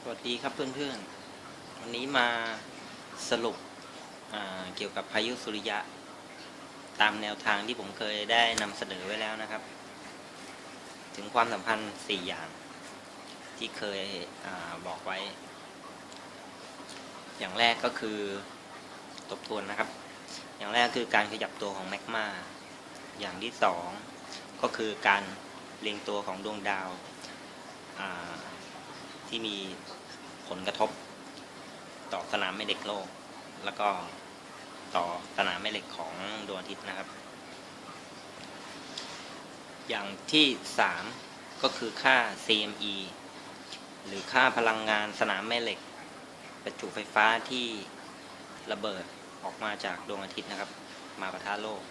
สวัสดีครับเพื่อนๆวันนี้มาสรุปเกี่ยวกับพายุสุริยะตามแนวทางที่ผมเคยได้นำเสนอไว้แล้วนะครับถึงความสัมพันธ์4อย่างที่เคยบอกไว้อย่างแรกก็คือทบทวนนะครับอย่างแรกคือการขยับตัวของแมกมาอย่างที่สองก็คือการเรียงตัวของดวงดาวที่มีผลกระทบต่อสนามแม่เหล็กโลกแล้วก็ต่อสนามแม่เหล็กของดวงอาทิตย์นะครับอย่างที่3ก็คือค่า CME หรือค่าพลังงานสนามแม่เหล็กประจุไฟฟ้าที่ระเบิดออกมาจากดวงอาทิตย์นะครับมาปะทะโลก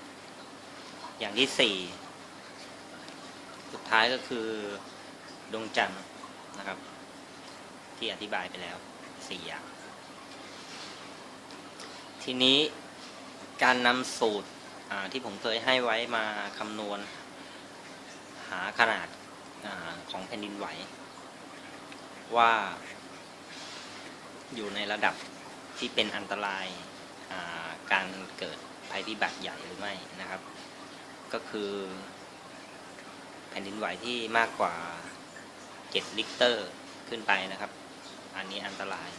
อย่างที่4สุดท้ายก็คือดวงจันทร์นะครับที่อธิบายไปแล้ว4อย่างทีนี้การนำสูตรที่ผมเคยให้ไว้มาคำนวณหาขนาดของแผ่นดินไหวว่าอยู่ในระดับที่เป็นอันตรายการเกิดภัยพิบัติใหญ่หรือไม่นะครับก็คือแผ่นดินไหวที่มากกว่า7 ริกเตอร์ขึ้นไปนะครับอันนี้อันตราย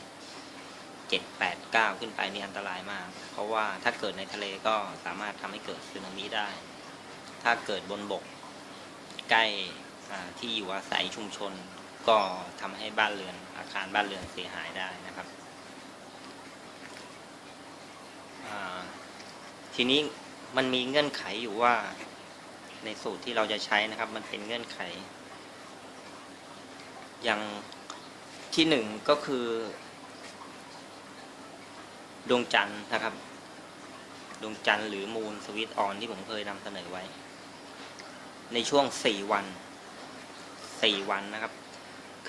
7 8 9ขึ้นไปนี่อันตรายมากเพราะว่าถ้าเกิดในทะเลก็สามารถทำให้เกิดสึนามิได้ถ้าเกิดบนบกใกล้ที่อยู่อาศัยชุมชนก็ทำให้บ้านเรือนอาคารบ้านเรือนเสียหายได้นะครับทีนี้มันมีเงื่อนไขอยู่ว่าในสูตรที่เราจะใช้นะครับมันเป็นเงื่อนไขอย่างที่1ก็คือดวงจันทร์นะครับดวงจันทร์หรือมูนสวิตออนที่ผมเคยนำเสนอไว้ในช่วง4 วันนะครับ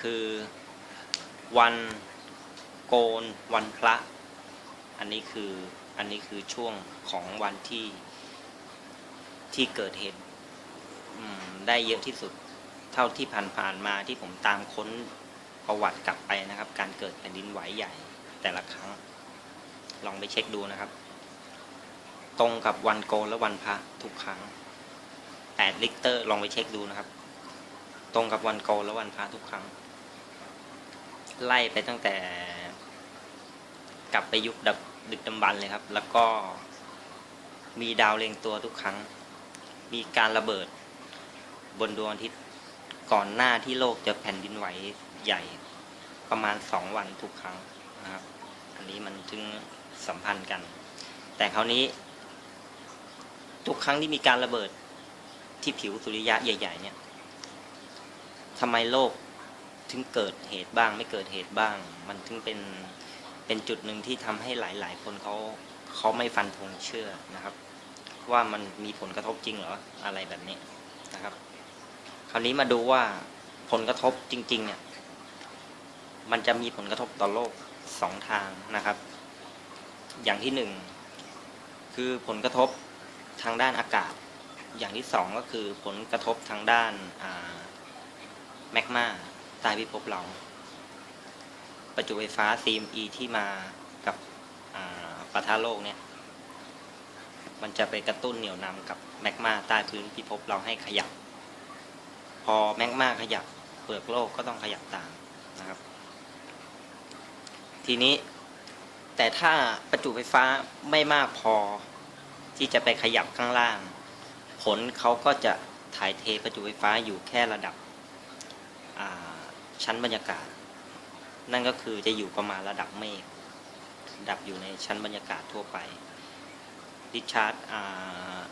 คือวันโกนวันพระอันนี้คือช่วงของวันที่เกิดเหตุได้เยอะที่สุดเท่าที่ผ่านมาที่ผมตามค้นประวัติกลับไปนะครับการเกิดแผ่นดินไหวใหญ่แต่ละครั้งลองไปเช็คดูนะครับตรงกับวันโกนและวันพระทุกครั้ง8 ริกเตอร์ลองไปเช็คดูนะครับตรงกับวันโกนและวันพระทุกครั้งไล่ไปตั้งแต่กลับไปยุคดึกดำบรรพ์เลยครับแล้วก็มีดาวเรียงตัวทุกครั้งมีการระเบิดบนดวงอาทิตย์ก่อนหน้าที่โลกจะแผ่นดินไหวใหญ่ประมาณ2 วันทุกครั้งนะครับอันนี้มันถึงสัมพันธ์กันแต่คราวนี้ทุกครั้งที่มีการระเบิดที่ผิวสุริยะใหญ่ๆเนี่ยทำไมโลกถึงเกิดเหตุบ้างไม่เกิดเหตุบ้างมันถึงเป็นจุดหนึ่งที่ทำให้หลายๆคนเขาไม่ฟันธงเชื่อนะครับว่ามันมีผลกระทบจริงเหรออะไรแบบนี้นะครับคราวนี้มาดูว่าผลกระทบจริงๆเนี่ยมันจะมีผลกระทบต่อโลก2 ทางนะครับอย่างที่1คือผลกระทบทางด้านอากาศอย่างที่2ก็คือผลกระทบทางด้านแมกมาใต้พิภพเราประจุไฟฟ้า CME ที่มากับปะทะโลกเนี่ยมันจะไปกระตุ้นเหนี่ยวนำกับแมกมาใต้พื้นพิภพเราให้ขยับพอแมกมาขยับเปลือกโลกก็ต้องขยับตามนะครับทีนี้แต่ถ้าประจุไฟฟ้าไม่มากพอที่จะไปขยับข้างล่างผลเขาก็จะถ่ายเทประจุไฟฟ้าอยู่แค่ระดับชั้นบรรยากาศนั่นก็คือจะอยู่ประมาณระดับเมฆดับอยู่ในชั้นบรรยากาศทั่วไปดิชาร์จ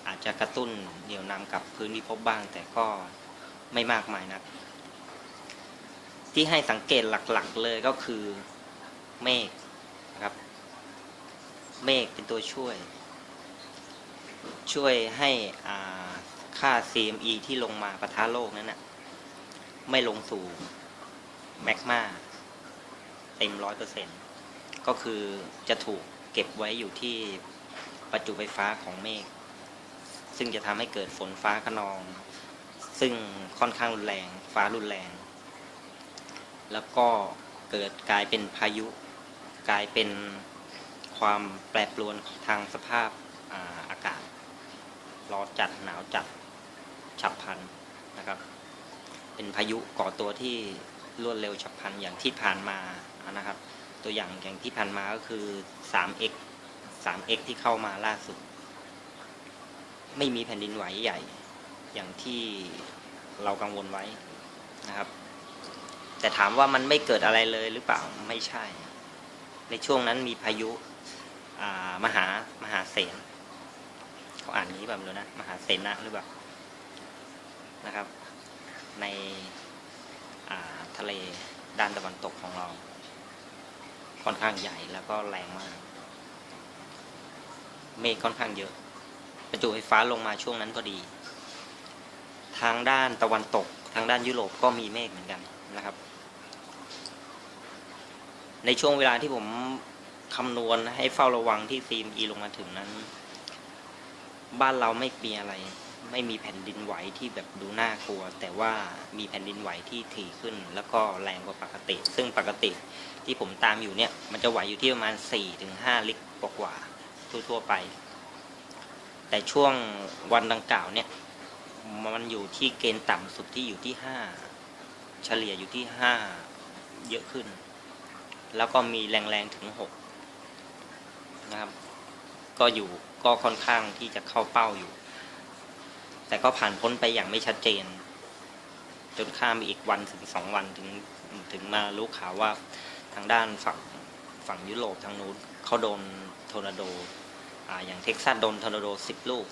อาจจะกระตุ้นเหนี่ยวนำกับพื้นพิภพบ้างแต่ก็ไม่มากมายนักที่ให้สังเกตหลักๆเลยก็คือเมฆนะครับเมฆเป็นตัวช่วยให้ค่า CME ที่ลงมาปะทะโลกนั้นนะไม่ลงสู่แมกมาเต็ม 100% ก็คือจะถูกเก็บไว้อยู่ที่ประจุไฟฟ้าของเมฆซึ่งจะทำให้เกิดฝนฟ้าคะนองซึ่งค่อนข้างรุนแรงฟ้ารุนแรงแล้วก็เ เกิดกลายเป็นพายุ กลายเป็นความแปรปรวนทางสภาพอากาศร้อนจัดหนาวจัดฉับพลันนะครับเป็นพายุก่อตัวที่รวดเร็วฉับพลันอย่างที่ผ่านมานะครับตัวอย่างที่ผ่านมาก็คือ 3x ที่เข้ามาล่าสุดไม่มีแผ่นดินไหวใหญ่อย่างที่เรากังวลไว้นะครับแต่ถามว่ามันไม่เกิดอะไรเลยหรือเปล่าไม่ใช่ในช่วงนั้นมีพายุมหาเสนเขาอ่านนี้แบบเลยนะมหาเสนะหรือเปล่านะครับในทะเลด้านตะวันตกของเราค่อนข้างใหญ่แล้วก็แรงมากเมฆค่อนข้างเยอะประจุไฟฟ้าลงมาช่วงนั้นพอดีทางด้านตะวันตกทางด้านยุโรปก็มีเมฆเหมือนกันนะครับในช่วงเวลาที่ผมคำนวณให้เฝ้าระวังที่ CME ลงมาถึงนั้นบ้านเราไม่มีอะไรไม่มีแผ่นดินไหวที่แบบดูน่ากลัวแต่ว่ามีแผ่นดินไหวที่ถี่ขึ้นแล้วก็แรงกว่าปกติซึ่งปกติที่ผมตามอยู่เนี่ยมันจะไหวอยู่ที่ประมาณ 4-5 ลิตรกว่าทั่วไปแต่ช่วงวันดังกล่าวเนี่ยมันอยู่ที่เกณฑ์ต่ำสุดที่อยู่ที่5เฉลี่ยอยู่ที่5เยอะขึ้นแล้วก็มีแรงๆถึง6นะครับก็ค่อนข้างที่จะเข้าเป้าอยู่แต่ก็ผ่านพ้นไปอย่างไม่ชัดเจนจนข้ามไปอีกวันถึง2 วันถึงมารู้ข่าวว่าทางด้านฝั่งยุโรปทางนู้นเขาโดนทอร์นาโดอย่างเท็กซัสโดนทอร์นาโด10 ลูก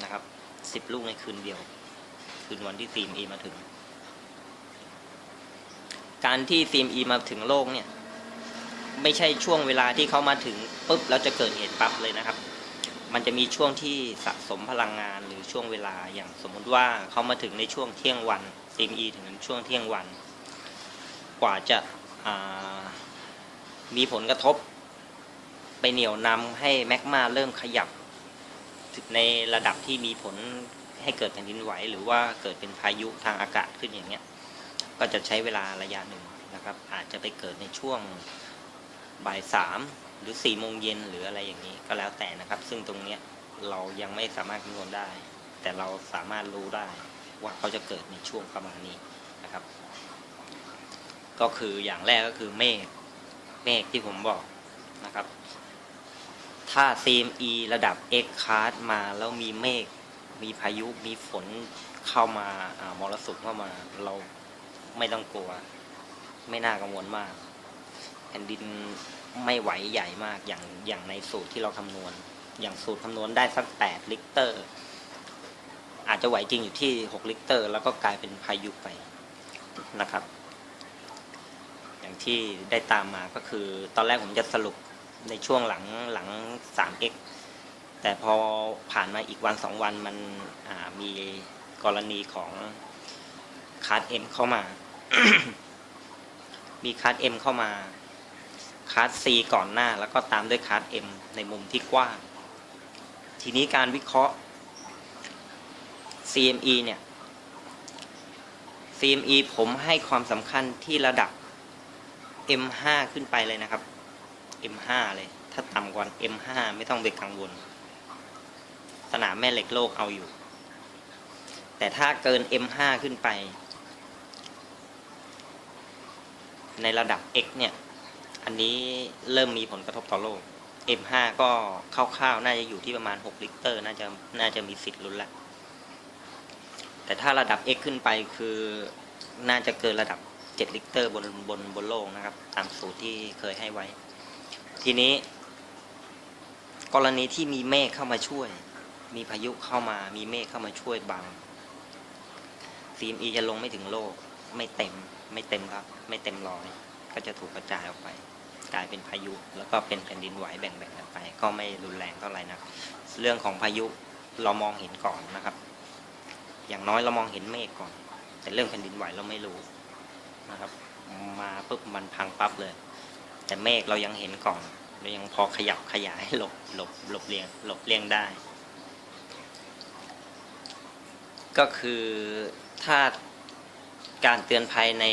นะครับ10 ลูกในคืนเดียวคืนวันที่ CME มาถึงการที่ CME มาถึงโลกเนี่ยไม่ใช่ช่วงเวลาที่เขามาถึงปุ๊บแล้วจะเกิดเหตุปั๊บเลยนะครับมันจะมีช่วงที่สะสมพลังงานหรือช่วงเวลาอย่างสมมุติว่าเขามาถึงในช่วงเที่ยงวัน CME ถึงช่วงเที่ยงวันกว่าจะมีผลกระทบไปเหนี่ยวนำให้แมกมาเริ่มขยับในระดับที่มีผลให้เกิดแผ่นดินไหวหรือว่าเกิดเป็นพายุทางอากาศขึ้นอย่างเงี้ยก็จะใช้เวลาระยะหนึ่งนะครับอาจจะไปเกิดในช่วงบ่าย 3หรือ4 โมงเย็นหรืออะไรอย่างนี้ก็แล้วแต่นะครับซึ่งตรงเนี้ยเรายังไม่สามารถคำนวณได้แต่เราสามารถรู้ได้ว่าเขาจะเกิดในช่วงประมาณนี้นะครับก็คืออย่างแรกก็คือเมฆที่ผมบอกนะครับถ้า CME ระดับ X class มาแล้วมีเมฆมีพายุมีฝนเข้ามามรสุมเข้ามาเราไม่ต้องกลัวไม่น่ากังวลมากแผ่นดินไม่ไหวใหญ่มากอย่างในสูตรที่เราคำนวณอย่างสูตรคำนวณได้สัก8 ลิตรอาจจะไหวจริงอยู่ที่6 ลิตรแล้วก็กลายเป็นพายุไปนะครับอย่างที่ได้ตามมาก็คือตอนแรกผมจะสรุปในช่วงหลัง 3x แต่พอผ่านมาอีกวัน2 วันมันมีกรณีของคาร์ด M เข้ามา มีคาร์ด M เข้ามาคาร์ด C ก่อนหน้าแล้วก็ตามด้วยคาร์ด M ในมุมที่กว้างทีนี้การวิเคราะห์ CME เนี่ย CME ผมให้ความสำคัญที่ระดับ M5 ขึ้นไปเลยนะครับ M5 เลยถ้าต่ำกว่า M5 ไม่ต้องไปกังวลสนามแม่เหล็กโลกเอาอยู่แต่ถ้าเกิน M5 ขึ้นไปในระดับ X เนี่ยอันนี้เริ่มมีผลกระทบต่อโลก M5 ก็คร่าวๆน่าจะอยู่ที่ประมาณ6 ลิตรน่าจะมีสิทธิ์ลุ้นละแต่ถ้าระดับ X ขึ้นไปคือน่าจะเกินระดับ7 ลิตรบนโลกนะครับตามสูตรที่เคยให้ไว้ทีนี้กรณีที่มีเมฆเข้ามาช่วยมีพายุเข้ามามีเมฆเข้ามาช่วยบัง CME จะลงไม่ถึงโลกไม่เต็มครับไม่เต็มร้อยก็จะถูกกระจายออกไปกลายเป็นพายุแล้วก็เป็นแผ่นดินไหวแบ่งกันไปก็ไม่รุนแรงเท่าไหร่นะเรื่องของพายุเรามองเห็นก่อนนะครับอย่างน้อยเรามองเห็นเมฆก่อนแต่เรื่องแผ่นดินไหวเราไม่รู้นะครับมาปุ๊บมันพังปั๊บเลยแต่เมฆเรายังเห็นก่อนเรายังพอขยับขยายหลบเลี่ยงได้ก็คือถ้า การเตือนภัยใน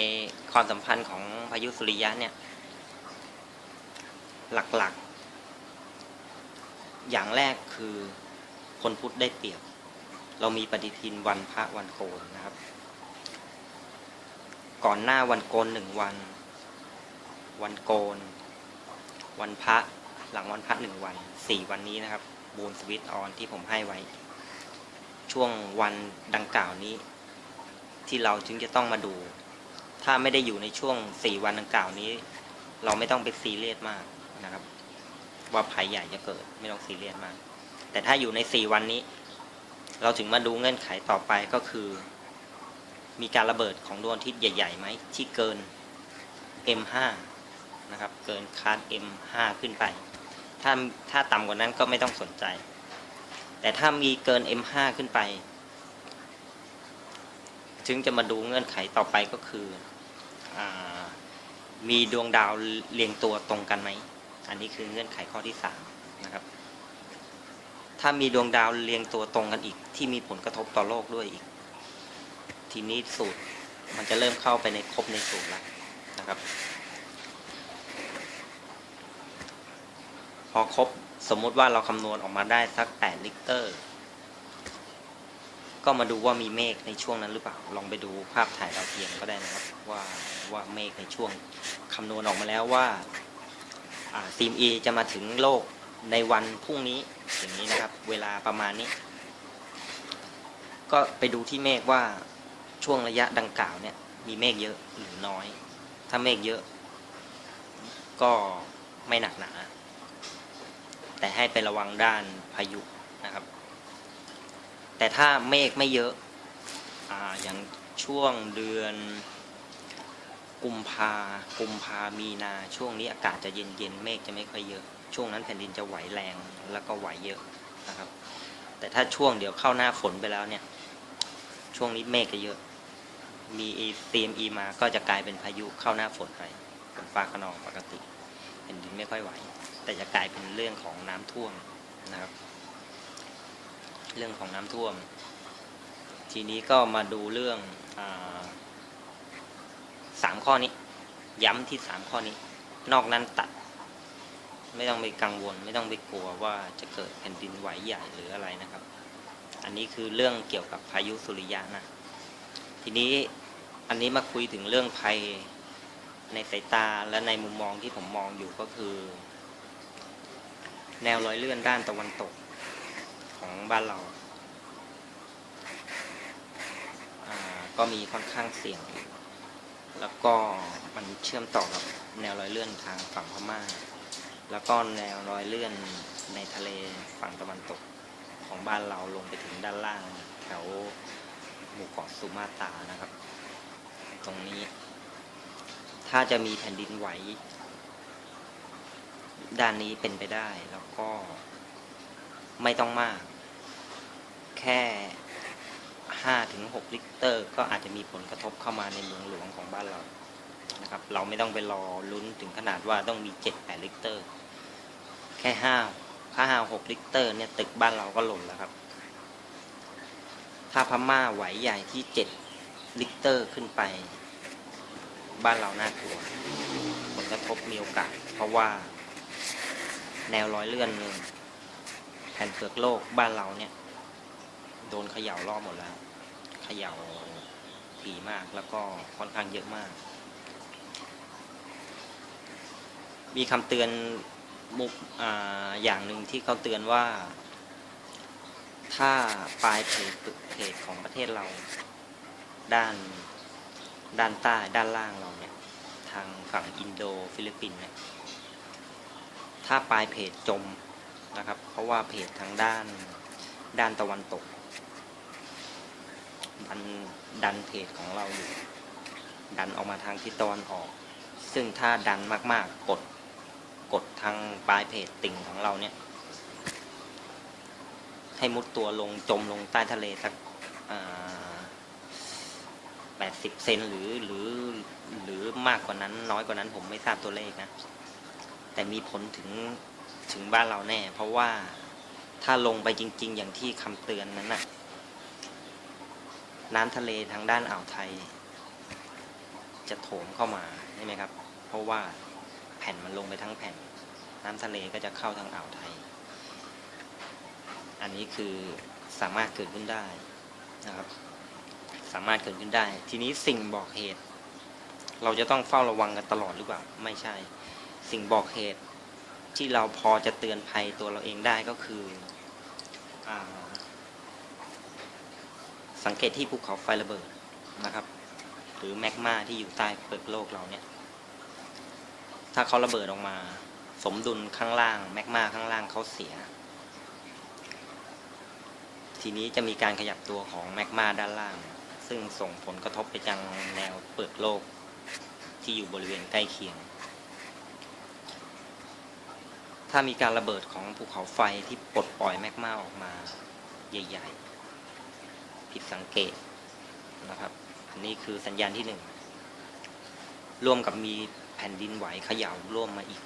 ความสัมพันธ์ของพายุสุริยะเนี่ยหลักๆอย่างแรกคือคนพุทธได้เปรียบเรามีปฏิทินวันพระวันโกนนะครับก่อนหน้าวันโกน1 วันวันโกนวันพระหลังวันพระ1 วัน4 วันนี้นะครับบูนสวิตออนที่ผมให้ไว้ช่วงวันดังกล่าวนี้ที่เราจึงจะต้องมาดูถ้าไม่ได้อยู่ในช่วง4 วันดังกล่าวนี้เราไม่ต้องไปซีเรียสมากนะครับว่าภัยใหญ่จะเกิดไม่ต้องซีเรียสมากแต่ถ้าอยู่ใน4 วันนี้เราถึงมาดูเงื่อนไขต่อไปก็คือมีการระเบิดของดวงอาทิตย์ใหญ่ๆไหมที่เกิน M5 นะครับเกินคาด M5 ขึ้นไปถ้าต่ำกว่านั้นก็ไม่ต้องสนใจแต่ถ้ามีเกิน M5 ขึ้นไปถึงจะมาดูเงื่อนไขต่อไปก็คือมีดวงดาวเรียงตัวตรงกันไหมอันนี้คือเงื่อนไขข้อที่3นะครับถ้ามีดวงดาวเรียงตัวตรงกันอีกที่มีผลกระทบต่อโลกด้วยอีกทีนี้สูตรมันจะเริ่มเข้าไปในครบในสูตรแล้วนะครับพอครบสมมุติว่าเราคำนวณออกมาได้สัก8 ลิกเตอร์ก็มาดูว่ามีเมฆในช่วงนั้นหรือเปล่าลองไปดูภาพถ่ายดาวเทียมก็ได้นะครับว่าเมฆในช่วงคำนวณออกมาแล้วว่าCME จะมาถึงโลกในวันพรุ่งนี้อย่างนี้นะครับเวลาประมาณนี้ก็ไปดูที่เมฆว่าช่วงระยะดังกล่าวเนี่ยมีเมฆเยอะหรือน้อยถ้าเมฆเยอะก็ไม่หนักหนาแต่ให้ไประวังด้านพายุนะครับแต่ถ้าเมฆไม่เยอะอย่างช่วงเดือนกุมภามีนาช่วงนี้อากาศจะเย็นเมฆจะไม่ค่อยเยอะช่วงนั้นแผ่นดินจะไหวแรงแล้วก็ไหวเยอะนะครับแต่ถ้าช่วงเดี๋ยวเข้าหน้าฝนไปแล้วเนี่ยช่วงนี้เมฆจะเยอะมี CME มาก็จะกลายเป็นพายุเข้าหน้าฝนไปเป็นฟ้าคะนองปกติแผ่นดินไม่ค่อยไหวแต่จะกลายเป็นเรื่องของน้ำท่วมนะครับเรื่องของน้ำท่วมทีนี้ก็มาดูเรื่อง3 ข้อนี้ย้ำที่3 ข้อนี้นอกนั้นตัดไม่ต้องไปกังวลไม่ต้องไปกลัวว่าจะเกิดแผ่นดินไหวใหญ่หรืออะไรนะครับอันนี้คือเรื่องเกี่ยวกับพายุสุริยะนะทีนี้อันนี้มาคุยถึงเรื่องภัยในสายตาและในมุมมองที่ผมมองอยู่ก็คือแนวรอยเลื่อนด้านตะวันตกของบ้านเราก็มีค่อนข้างเสี่ยงแล้วก็มันเชื่อมต่อกับแนวรอยเลื่อนทางฝั่งพม่าแล้วก็แนวรอยเลื่อนในทะเลฝั่งตะวันตกของบ้านเราลงไปถึงด้านล่างแถวหมู่เกาะสุมาตรานะครับตรงนี้ถ้าจะมีแผ่นดินไหวด้านนี้เป็นไปได้แล้วก็ไม่ต้องมากแค่5-6 ลิกเตอร์ก็อาจจะมีผลกระทบเข้ามาในเมืองหลวงของบ้านเรานะครับเราไม่ต้องไปรอลุ้นถึงขนาดว่าต้องมี 7-8 ลิกเตอร์แค่5-6 ลิกเตอร์เนี่ยตึกบ้านเราก็หล่นแล้วครับถ้าพม่าไหวใหญ่ที่7 ลิกเตอร์ขึ้นไปบ้านเราน่ากลัวผลกระทบมีโอกาสเพราะว่าแนวรอยเลื่อนแผ่นเปลือกโลกบ้านเราเนี่ยโดนเขย่ารอบหมดแล้วเขย่าถี่มากแล้วก็ค่อนข้างเยอะมากมีคำเตือนอย่างหนึ่งที่เขาเตือนว่าถ้าปลายเพจของประเทศเราด้านใต้ด้านล่างเราเนี่ยทางฝั่งอินโดฟิลิปปินส์เนี่ยถ้าปลายเพจจมนะครับเพราะว่าเพจทางด้านตะวันตกดันเพจของเราอยู่ดันออกมาทางทิศตะวันออกซึ่งถ้าดันมากๆกดทางปลายเพจติ่งของเราเนี่ยให้มุดตัวลงจมลงใต้ทะเลสัก80 เซนหรือมากกว่านั้นน้อยกว่านั้นผมไม่ทราบตัวเลขนะแต่มีผลถึงบ้านเราแน่เพราะว่าถ้าลงไปจริงๆอย่างที่คำเตือนนั้นน่ะน้ำทะเลทางด้านอ่าวไทย จะโถมเข้ามาใช่ไหมครับเพราะว่าแผ่นมันลงไปทั้งแผ่นน้ำทะเลก็จะเข้าทางอ่าวไทยอันนี้คือสามารถเกิดขึ้นได้นะครับสามารถเกิดขึ้นได้ทีนี้สิ่งบอกเหตุเราจะต้องเฝ้าระวังกันตลอดหรือเปล่าไม่ใช่สิ่งบอกเหตุที่เราพอจะเตือนภัยตัวเราเองได้ก็คือสังเกตที่ภูเขาไฟระเบิดนะครับหรือแมกมาที่อยู่ใต้เปลือกโลกเราเนี่ยถ้าเขาระเบิดออกมาสมดุลข้างล่างแมกมาข้างล่างเขาเสียทีนี้จะมีการขยับตัวของแมกมาด้านล่างซึ่งส่งผลกระทบไปยังแนวเปลือกโลกที่อยู่บริเวณใกล้เคียงถ้ามีการระเบิดของภูเขาไฟที่ปลดปล่อยแมกมาออกมาใหญ่ๆผิดสังเกตนะครับอันนี้คือสัญญาณที่1ร่วมกับมีแผ่นดินไหวเขย่าร่วมมาอีก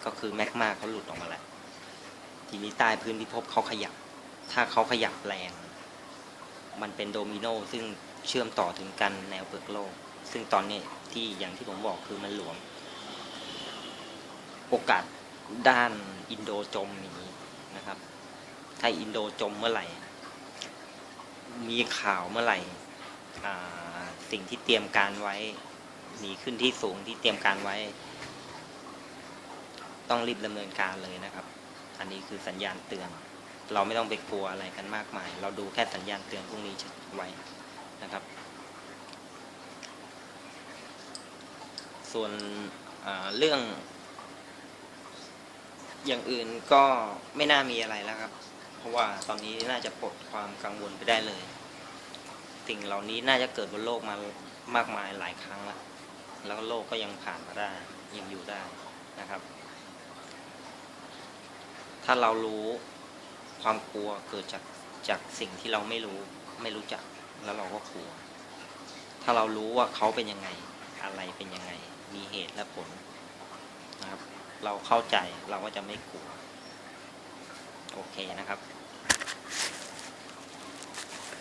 ก็คือแมกมาเขาหลุดออกมาแล้วทีนี้ใต้พื้นพิภพเขาขยับถ้าเขาขยับแรงมันเป็นโดมิโนซึ่งเชื่อมต่อถึงกันแนวเปลือกโลกซึ่งตอนนี้ที่อย่างที่ผมบอกคือมันหลวมโอกาสด้านอินโดจมอย่างนี้นะครับถ้าอินโดจมเมื่อไหร่มีข่าวเมื่อไหร่สิ่งที่เตรียมการไว้หนีขึ้นที่สูงที่เตรียมการไว้ต้องรีบดำเนินการเลยนะครับอันนี้คือสัญญาณเตือนเราไม่ต้องไปกลัวอะไรกันมากมายเราดูแค่สัญญาณเตือนพวกนี้ไว้นะครับส่วนเรื่องอย่างอื่นก็ไม่น่ามีอะไรแล้วครับเพราะว่าตอนนี้น่าจะปลดความกังวลไปได้เลยสิ่งเหล่านี้น่าจะเกิดบนโลกมามากมายหลายครั้งแล้วโลกก็ยังผ่านมาได้ยังอยู่ได้นะครับถ้าเรารู้ความกลัวเกิดจากสิ่งที่เราไม่รู้จักแล้วเราก็กลัวถ้าเรารู้ว่าเขาเป็นยังไงอะไรเป็นยังไงมีเหตุและผลนะครับเราเข้าใจเราก็จะไม่กลัวโอเคนะครับ